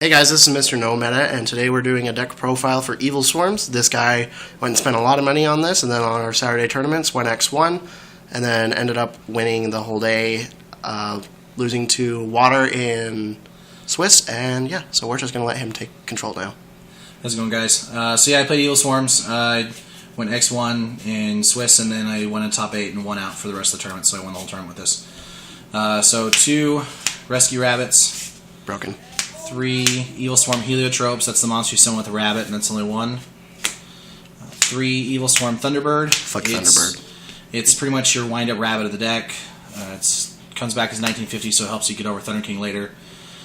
Hey guys, this is Mr. No Meta, and today we're doing a deck profile for Evilswarms. This guy went and spent a lot of money on this, and then on our Saturday tournaments went X1, and then ended up winning the whole day, losing to Water in Swiss, and yeah, so we're just going to let him take control now. How's it going, guys? So yeah, I played Evilswarms. I went X1 in Swiss, and then I went in top 8 and won out for the rest of the tournament, so I won the whole tournament with this. So 2 Rescue Rabbits. Broken. 3 Evilswarm Heliotropes, that's the monster you summon with a rabbit, and that's only 1. 3 Evilswarm Thunderbird. Fuck Thunderbird. It's pretty much your wind-up rabbit of the deck. It comes back as 1950, so it helps you get over Thunder King later.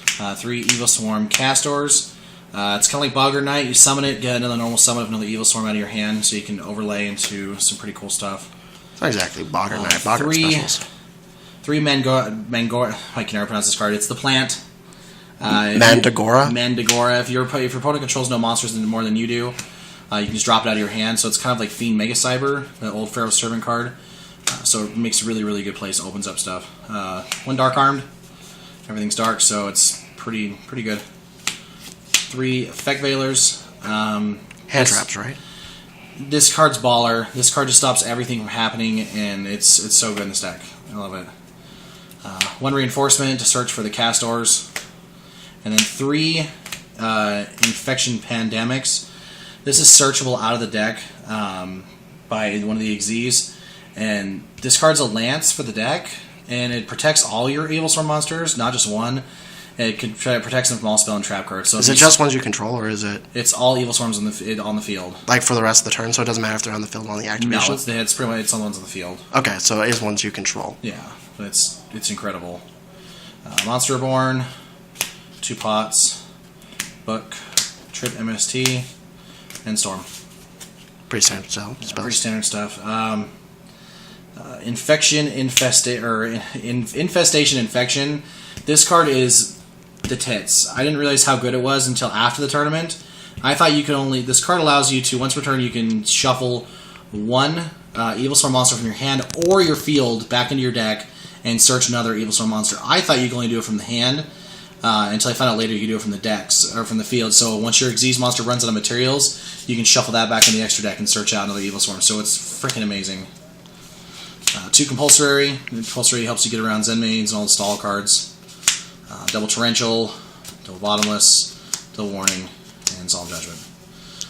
3 Evilswarm Castors. It's kind of like Bogger Knight. You summon it, get another normal summon of another Evilswarm out of your hand, so you can overlay into some pretty cool stuff. It's not exactly Bogger Knight. Bogger specials. 3 Mangora. I can never pronounce this card. It's the plant. Mandagora? Mandagora. If your opponent controls no monsters more than you do, you can just drop it out of your hand. So it's kind of like Fiend Mega Cyber, the old Pharaoh Servant card. So it makes a really, really good place. Opens up stuff. 1 Dark Armed. Everything's dark, so it's pretty good. 3 Effect Veilers. Hand traps, right? This card's baller. This card just stops everything from happening, and it's so good in this deck. I love it. 1 Reinforcement to search for the Castors. And then 3 Infection Pandemics. This is searchable out of the deck by one of the Xyzs. And this card's a Lance for the deck, and it protects all your Evilswarm monsters, not just one. It protects them from all spell and trap cards. So is it just ones you control, or is it? It's all Evilswarms on the field. Like for the rest of the turn, so it doesn't matter if they're on the field or on the activation? No, it's pretty much on the ones on the field. Okay, so it is ones you control. Yeah, but it's incredible. Monster Reborn. 2 Pots, Book, Trip MST, and Storm. Pretty standard stuff. Yeah, pretty standard stuff. Infestation Infection. This card is the tits. I didn't realize how good it was until after the tournament. I thought you could only... This card allows you to, once per turn, you can shuffle 1 Evilswarm monster from your hand or your field back into your deck and search another Evilswarm monster. I thought you could only do it from the hand. Until I found out later you can do it from the decks, or from the field. So once your Xyz monster runs out of materials, you can shuffle that back in the extra deck and search out another Evilswarm. So it's freaking amazing. 2 Compulsory. Compulsory helps you get around Zenmains and all the stall cards. Double Torrential, Double Bottomless, Double Warning, and Solemn Judgment.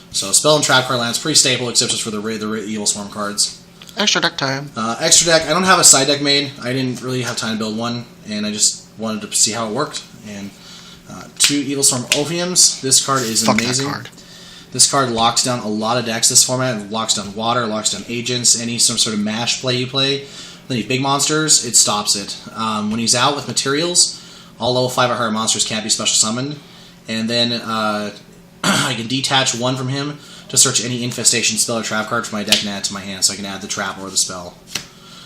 So Spell and Trap card lands pretty staple, except just for the Evilswarm cards. Extra deck time. Extra deck. I don't have a side deck made. I didn't really have time to build one, and I just wanted to see how it worked. And 2 Evilswarm Ophiums. This card is amazing. That card. This card locks down a lot of decks this format. It locks down Water, locks down Agents, any some sort of mash play you play. Any big monsters, it stops it. When he's out with materials, all level 5 or higher monsters can't be special summoned. And then I can detach 1 from him to search any infestation spell or trap card from my deck and add it to my hand, so I can add the trap or the spell.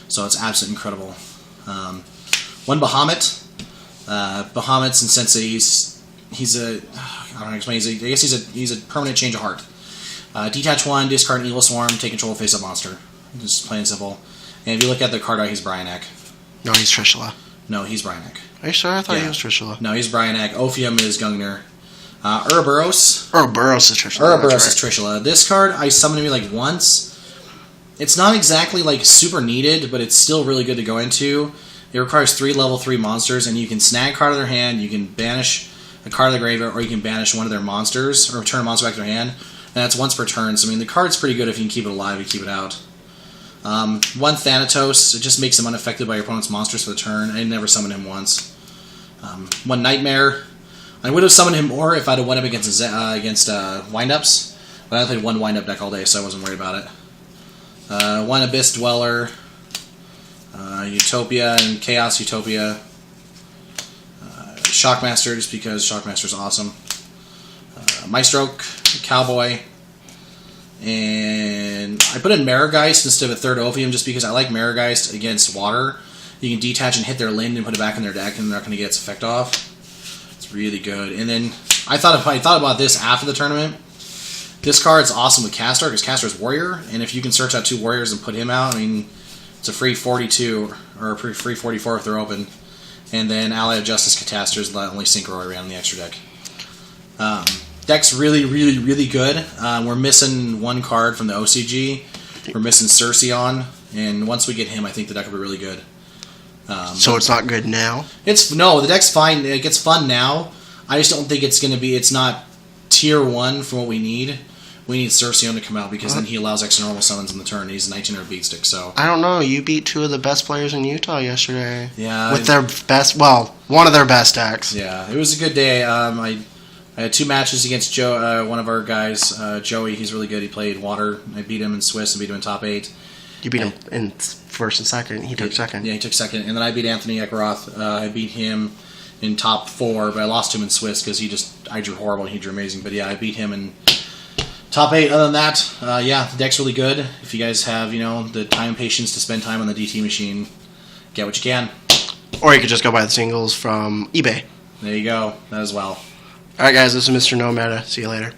So it's absolutely incredible. 1 Bahamut. Bahamut, since he's a I don't know how to explain. I guess he's a permanent change of heart. Detach 1, discard an Evilswarm, take control of face-up monster. Just plain and simple. And if you look at the card art, he's Bryanek. No, he's Trishula. No, he's Bryanek. Are you sure? I thought he was Trishula. No, he's Bryanek. Ophium is Gungnir. Ouroboros. Ouroboros is Trishula. Ouroboros is Trishula. This card I summoned him like once. It's not exactly like super needed, but it's still really good to go into. It requires 3 level 3 monsters, and you can snag a card of their hand, you can banish a card of the graveyard, or you can banish one of their monsters, or return a monster back to their hand. And that's once per turn, so I mean, the card's pretty good if you can keep it alive and keep it out. 1 Thanatos, it just makes him unaffected by your opponent's monsters for the turn. I never summoned him once. 1 Nightmare. I would have summoned him more if I'd have went up against Wind-Ups, but I played 1 Wind-Up deck all day, so I wasn't worried about it. 1 Abyss Dweller. Utopia and Chaos Utopia. Shockmaster, just because Shockmaster is awesome. Maestro, Cowboy. And I put in Marigeist instead of a 3rd Ophium just because I like Marigeist against Water. You can detach and hit their Lind and put it back in their deck, and they're not going to get its effect off. It's really good. And then I thought about this after the tournament. This card's awesome with Castor because Castor's Warrior, and if you can search out 2 Warriors and put him out, I mean, it's a free 42, or a free 44 if they're open. And then Ally of Justice Catasters let only synchro around the extra deck. Deck's really, really, really good. We're missing one card from the OCG. We're missing Cerseion, and once we get him, I think the deck will be really good. So it's not good now? The deck's fine. It gets fun now. I just don't think it's going to be. It's not tier 1 for what we need. We need Cerseion to come out because then he allows extra normal summons in the turn. He's a 1900 beat stick. So I don't know. You beat two of the best players in Utah yesterday. Yeah, with their best. Well, one of their best decks. Yeah, it was a good day. I had 2 matches against Joe, one of our guys, Joey. He's really good. He played Water. I beat him in Swiss and beat him in top 8. You beat him in first and second. He took second. Yeah, he took second. And then I beat Anthony Ekroth. I beat him in top 4, but I lost to him in Swiss because I drew horrible and he drew amazing. But yeah, I beat him in top 8. Other than that, the deck's really good. If you guys have, the time and patience to spend time on the DT machine, get what you can. Or you could just go buy the singles from eBay. There you go. That as well. Alright guys, this is Mr. No Meta. See you later.